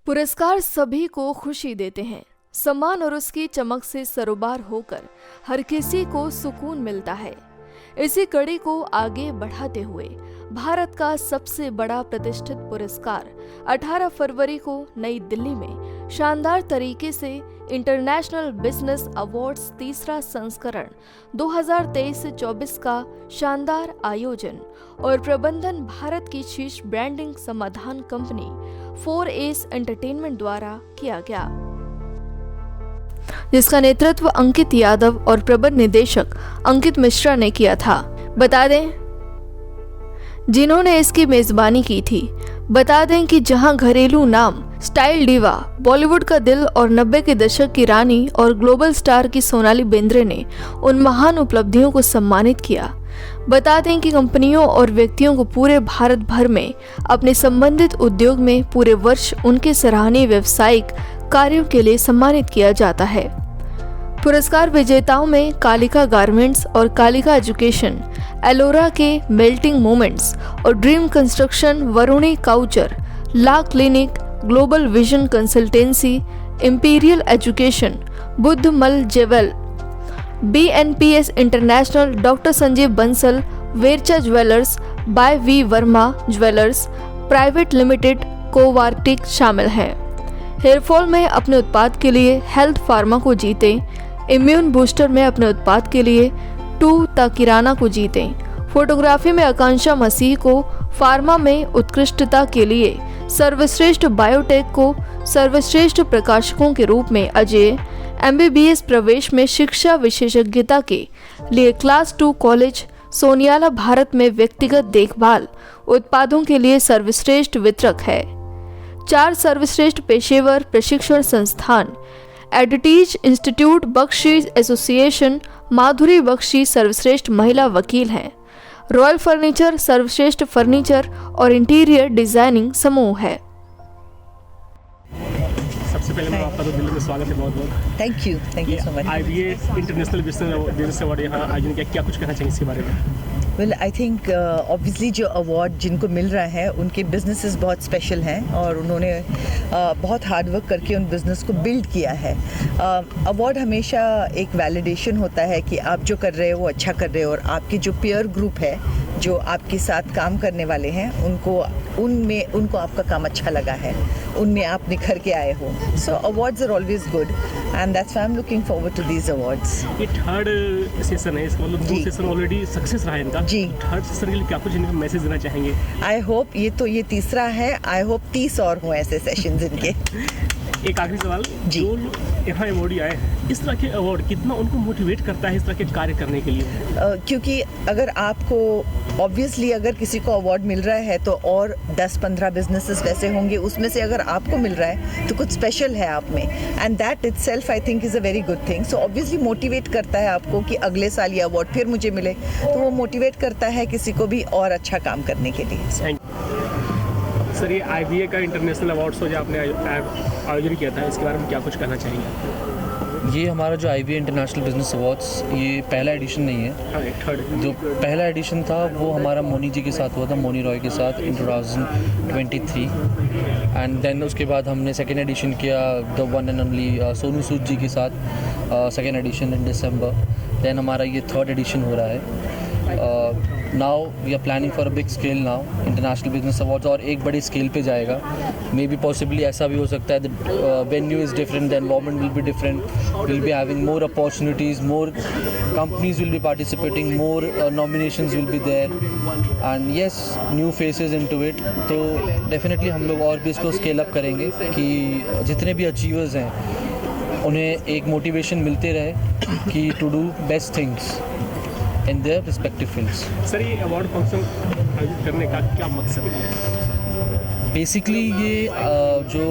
पुरस्कार सभी को खुशी देते हैं। सम्मान और उसकी चमक से सरोबार होकर हर किसी को सुकून मिलता है। इसी कड़ी को आगे बढ़ाते हुए भारत का सबसे बड़ा प्रतिष्ठित पुरस्कार 18 फरवरी को नई दिल्ली में शानदार तरीके से इंटरनेशनल बिजनेस अवार्ड्स तीसरा संस्करण 2023-24 का शानदार आयोजन और प्रबंधन भारत की शीर्ष ब्रांडिंग समाधान कंपनी 4Ace एंटरटेनमेंट द्वारा किया गया, जिसका नेतृत्व अंकित यादव और प्रबंध निदेशक अंकित मिश्रा ने किया था। बता दें जिन्होंने इसकी मेजबानी की थी। बता दें कि जहां घरेलू नाम स्टाइल डिवा, बॉलीवुड का दिल और 90 के दशक की रानी और ग्लोबल स्टार की सोनाली बेंद्रे ने उन महान उपलब्धियों को सम्मानित किया। बता दें कि कंपनियों और व्यक्तियों को पूरे भारत भर में अपने संबंधित उद्योग में पूरे वर्ष उनके सराहनीय व्यावसायिक कार्यों के लिए सम्मानित किया जाता है। पुरस्कार विजेताओं में कालिका गारमेंट्स और कालिका एजुकेशन, एलोरा के मेल्टिंग मोमेंट्स और dream construction, Varuni couture, la clinic, global vision consultancy, imperial education, Buddh Mal jewel, BNPS international, doctor Sanjeev Bansal, Vercha jewellers, by V Verma jewellers private limited, कोवार्टिक शामिल हैं। हेयरफॉल में अपने उत्पाद के लिए हेल्थ फार्मा को जीतें। इम्यून बूस्टर में अपने उत्पाद के लिए 2 किराना को जीतें। फोटोग्राफी में आकांक्षा मसीह को, फार्मा में उत्कृष्टता के लिए सर्वश्रेष्ठ बायोटेक को, सर्वश्रेष्ठ प्रकाशकों के रूप में अजय, MBBS प्रवेश में शिक्षा विशेषज्ञता के लिए क्लास 2 कॉलेज, सोनियाला भारत में व्यक्तिगत देखभाल उत्पादों के लिए सर्वश्रेष्ठ वितरक है। 4 सर्वश्रेष्ठ पेशेवर प्रशिक्षण संस्थान, एडिटीज इंस्टीट्यूट, बख्शी एसोसिएशन, माधुरी बख्शी सर्वश्रेष्ठ महिला वकील हैं। रॉयल फर्नीचर सर्वश्रेष्ठ फर्नीचर और इंटीरियर डिजाइनिंग समूह है। सबसे पहले मैं आपका तो दिल में स्वागत है, बहुत बहुत thank you so much. IBA international business award यहाँ आयोजन किया, क्या कुछ कहना चाहिए इसके बारे में? वेल आई थिंक ऑब्वियसली जो अवार्ड जिनको मिल रहा है उनके बिजनेसेस बहुत स्पेशल हैं और उन्होंने बहुत हार्ड वर्क करके उन बिज़नेस को बिल्ड किया है। अवार्ड हमेशा एक वैलिडेशन होता है कि आप जो कर रहे हो वो अच्छा कर रहे हो और आपकी जो पीयर ग्रुप है, जो आपके साथ काम करने वाले हैं, उनको आपका काम अच्छा लगा है, उनमें आप निखर के आए हो। So awards are always good and that's why I am looking forward to these awards. ये थर्ड सेशन है, इसका मतलब 2 सेशन ऑलरेडी सक्सेस रहा है इनका जी। थर्ड सेशन के लिए क्या कुछ इनका मैसेज देना चाहेंगे? आई होप ये तीसरा है, आई होप 30 और हों ऐसे सेशंस इनके। एक आखिरी सवाल, जी। जो यहाँ अवार्ड आए हैं, इस तरह के अवार्ड कितना उनको मोटिवेट करता है इस तरह के कार्य करने के लिए? क्योंकि अगर आपको ऑब्वियसली अगर किसी को अवार्ड मिल रहा है तो और 10-15 बिजनेसेस वैसे होंगे, उसमें से अगर आपको मिल रहा है तो कुछ स्पेशल है आप में, and that itself I think is a very good thing. So obviously motivate करता है आपको कि अगले साल ये अवार्ड फिर मुझे मिले, तो वो मोटिवेट करता है किसी को भी और अच्छा काम करने के लिए। सर, ये IBA का इंटरनेशनल अवार्ड शो जो आपने आयोजन किया था, इसके बारे में क्या कुछ कहना चाहेंगे? ये हमारा जो IBA इंटरनेशनल बिजनेस अवार्ड्स, ये पहला एडिशन नहीं है। थर्ड जो पहला एडिशन था वो हमारा मोनी जी के साथ हुआ था, मोनी रॉय के साथ इन 2023, एंड देन उसके बाद हमने सेकेंड एडिशन किया the one and only Sonu Sood ji के साथ, second edition in December. Then हमारा ये थर्ड एडिशन हो रहा है। Now we are planning for a big scale now international business awards, और एक बड़े स्केल पे जाएगा। मे बी पॉसिबली ऐसा भी हो सकता है that venue is different, the environment will be different, will be having more opportunities, more companies will be participating, more nominations will be there, and yes new faces into it. तो definitely हम लोग और भी इसको scale up करेंगे कि जितने भी अचीवर्स हैं उन्हें एक मोटिवेशन मिलते रहे कि to do best things in their respective fields. Sir, ये अवार्ड फंक्शन आयोजित करने का क्या मकसद है? बेसिकली ये जो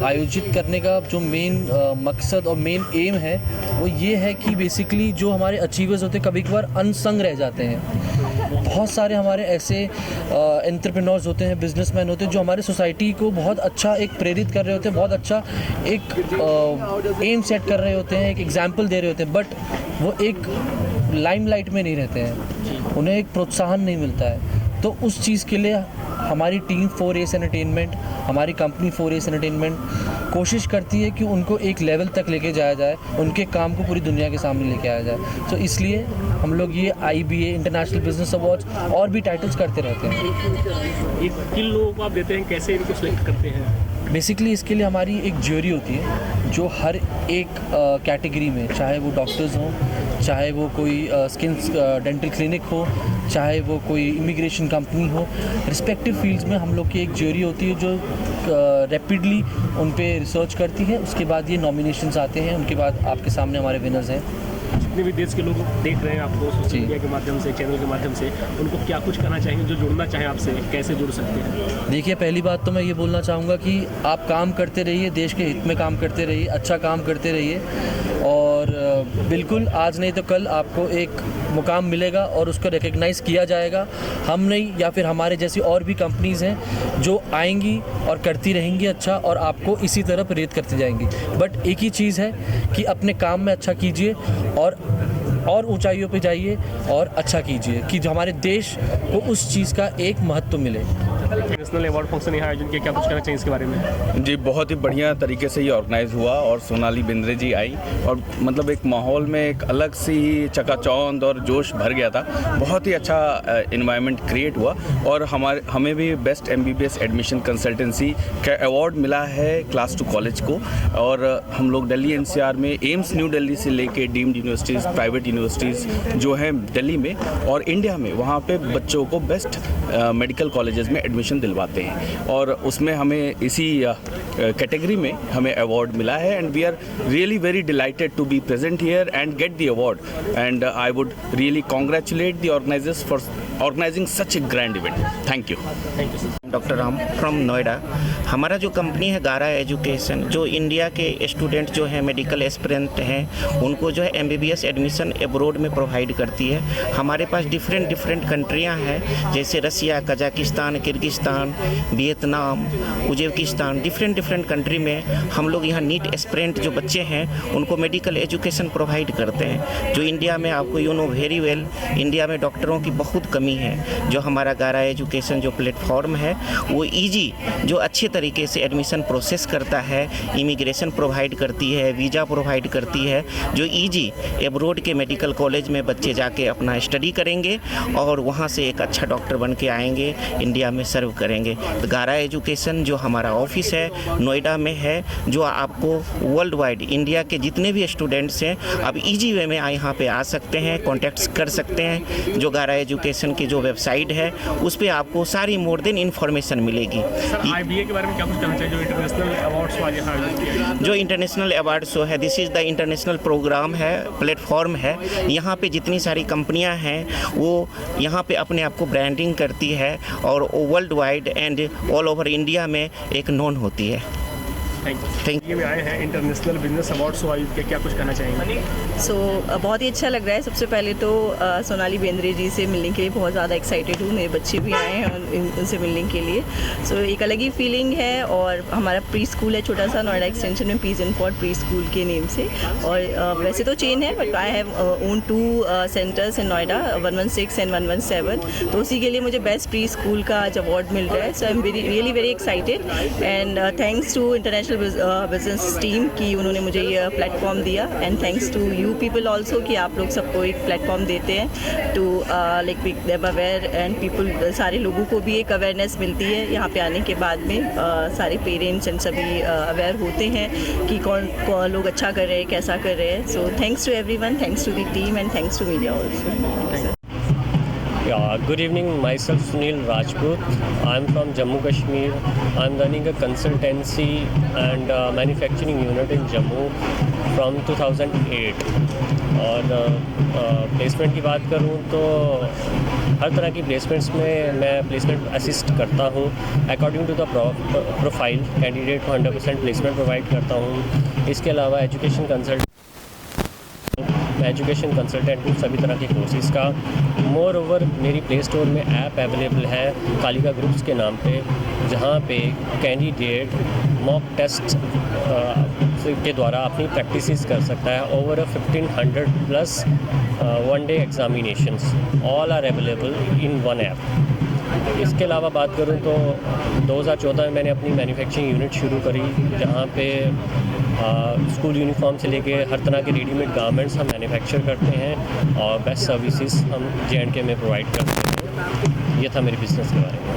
आयोजित करने का जो मेन मकसद और मेन एम है वो ये है कि बेसिकली जो हमारे अचीवर्स होते हैं कभी कभार अनसंग रह जाते हैं। बहुत सारे हमारे ऐसे एंटरप्रेन्योर्स होते हैं, बिजनेसमैन होते हैं जो हमारे सोसाइटी को बहुत अच्छा एक प्रेरित कर रहे होते हैं, बहुत अच्छा एक एम सेट कर रहे होते हैं, एक एग्जाम्पल दे रहे होते हैं, बट वो एक लाइमलाइट में नहीं रहते हैं, उन्हें एक प्रोत्साहन नहीं मिलता है। तो उस चीज़ के लिए हमारी टीम 4Ace एंटरटेनमेंट, हमारी कंपनी 4Ace एंटरटेनमेंट कोशिश करती है कि उनको एक लेवल तक लेके जाया जाए, उनके काम को पूरी दुनिया के सामने लेके आया जाए। तो इसलिए हम लोग ये IBA इंटरनेशनल बिजनेस अवार्ड्स और भी टाइटल्स करते रहते हैं। ये किन लोगों को आप देते हैं, कैसे इनको सेलेक्ट करते हैं? बेसिकली इसके लिए हमारी एक ज्यूरी होती है जो हर एक कैटेगरी में, चाहे वो डॉक्टर्स हों, चाहे वो कोई स्किन डेंटल क्लिनिक हो, चाहे वो कोई इमिग्रेशन कंपनी हो, रिस्पेक्टिव फील्ड्स में हम लोग की एक ज्यूरी होती है जो रैपिडली उन पे रिसर्च करती है। उसके बाद ये नॉमिनेशंस आते हैं, उनके बाद आपके सामने हमारे विनर्स हैं। जितने भी देश के लोग देख रहे हैं आपको सोशल मीडिया के माध्यम से, चैनल के माध्यम से, उनको क्या कुछ करना चाहिए? जो जुड़ना चाहें आपसे कैसे जुड़ सकते हैं? देखिए, पहली बात तो मैं ये बोलना चाहूँगा कि आप काम करते रहिए, देश के हित में काम करते रहिए, अच्छा काम करते रहिए और बिल्कुल आज नहीं तो कल आपको एक मुकाम मिलेगा और उसको रिकग्नाइज़ किया जाएगा। हम नहीं या फिर हमारे जैसी और भी कंपनीज़ हैं जो आएंगी और करती रहेंगी अच्छा, और आपको इसी तरह प्रेरित करती जाएंगी। बट एक ही चीज़ है कि अपने काम में अच्छा कीजिए और ऊंचाइयों पे जाइए और अच्छा कीजिए कि जो हमारे देश को उस चीज़ का एक महत्व मिले। नेशनल अवार्ड फंक्शन यहाँ आयोजन किया, क्या कुछ कहना चाहिए इसके बारे में? जी, बहुत ही बढ़िया तरीके से ये ऑर्गेनाइज हुआ और सोनाली बेंद्रे जी आई और मतलब एक माहौल में एक अलग सी चकाचौंध और जोश भर गया था। बहुत ही अच्छा इन्वायरमेंट क्रिएट हुआ और हमें भी बेस्ट MBBS एडमिशन कंसल्टेंसी का अवार्ड मिला है क्लास 2 कॉलेज को। और हम लोग दिल्ली NCR में एम्स न्यू दिल्ली से लेके डीम्ड यूनिवर्सिटीज़, प्राइवेट यूनिवर्सिटीज़ जो हैं दिल्ली में और इंडिया में, वहाँ पे बच्चों को बेस्ट मेडिकल कॉलेजेस में एडमिशन दिलवाते हैं और उसमें हमें इसी कैटेगरी में हमें अवार्ड मिला है। And we are really very delighted to be present here and get the award and I would really congratulate the organisers for organising such a grand event. Thank you. Doctor Ram from Noida. हमारा जो company है गारा education, जो India के student जो है medical aspirant हैं उनको जो है MBBS एडमिशन एब्रोड में प्रोवाइड करती है। हमारे पास डिफरेंट कंट्रियां हैं जैसे Russia, Kazakhstan, Kyrgyzstan, Vietnam, Uzbekistan, different country में हम लोग यहाँ नीट एस्पिरेंट जो बच्चे हैं उनको मेडिकल एजुकेशन प्रोवाइड करते हैं। जो इंडिया में आपको you know very well, India में डॉक्टरों की बहुत कमी है। जो हमारा गारा एजुकेशन जो प्लेटफॉर्म है वो ईजी, जो अच्छे तरीके से एडमिशन प्रोसेस करता है, इमिग्रेशन प्रोवाइड करती है, वीज़ा प्रोवाइड करती है, जो ईजी एब्रोड के मेडिकल कॉलेज में बच्चे जाके अपना स्टडी करेंगे और वहाँ से एक अच्छा डॉक्टर बन के आएंगे, इंडिया में सर्व करेंगे। तो गारा एजुकेशन जो हमारा ऑफिस है नोएडा में है, जो आपको वर्ल्ड वाइड इंडिया के जितने भी स्टूडेंट्स हैं आप ईजी वे में यहाँ पे आ सकते हैं, कॉन्टैक्ट कर सकते हैं। जो गारा एजुकेशन की जो वेबसाइट है उस पर आपको सारी मोर देन इन्फॉर्मेशन मिलेगी। IBA के बारे में क्या कुछ कहना चाहिए, जो इंटरनेशनल अवार्ड्स वाले यहाँ आयोजन किया? जो इंटरनेशनल अवार्ड शो है, this is the international programme है, प्लेटफॉर्म है। यहाँ पे जितनी सारी कंपनियाँ हैं वो यहाँ पे अपने आप को ब्रांडिंग करती है और world wide and all over India में एक नोन होती है। Thank you. में आए हैं इंटरनेशनल बिजनेस अवार्ड्स आयोजित किया, क्या कुछ कहना चाहेंगे? बहुत ही अच्छा लग रहा है। सबसे पहले तो सोनाली बेंद्रे जी से मिलने के लिए बहुत ज़्यादा एक्साइटेड हूँ। मेरे बच्चे भी आए हैं उनसे मिलने के लिए। एक अलग ही फीलिंग है। और हमारा प्री स्कूल है छोटा सा नोएडा एक्सटेंशन में, peace and pot pre school के नेम से। और वैसे तो चेन है but I have own 2 centres in Noida, 116 and 117। तो उसी के लिए मुझे बेस्ट प्री स्कूल का आज अवार्ड मिल रहा है। So I am really very excited and thanks to international business team कि उन्होंने मुझे ये प्लेटफॉर्म दिया। And thanks to you people also कि आप लोग सबको एक प्लेटफॉर्म देते हैं to like make them aware and people, सारे लोगों को भी एक अवेयरनेस मिलती है यहाँ पे आने के बाद में। सारे पेरेंट्स एंड सभी अवेयर होते हैं कि कौन लोग अच्छा कर रहे हैं, कैसा कर रहे हैं। So thanks to everyone, thanks to the team and thanks to media also. Good evening, myself Sunil Rajput. I'm from Jammu Kashmir. I'm running a consultancy and manufacturing unit in Jammu from 2008. और placement की बात करूँ तो हर तरह की placements में मैं placement assist करता हूँ। According to the profile candidate को 100% प्लेसमेंट प्रोवाइड करता हूँ। इसके अलावा एजुकेशन कंसल्टेंट हूँ सभी तरह के कोर्सेज़ का। मोर ओवर मेरी प्ले स्टोर में ऐप अवेलेबल है कालिका ग्रुप्स के नाम पे, जहाँ पे कैंडिडेट मॉक टेस्ट के द्वारा अपनी प्रैक्टिसेस कर सकता है। Over 1500 plus one day examinations all are available in one app. इसके अलावा बात करूं तो 2014 में मैंने अपनी मैन्युफैक्चरिंग यूनिट शुरू करी, जहां पे स्कूल यूनिफॉर्म से लेके हर तरह के रेडीमेड गारमेंट्स हम मैन्युफैक्चर करते हैं और बेस्ट सर्विसेज हम J&K में प्रोवाइड करते हैं। ये था मेरे बिज़नेस के बारे में।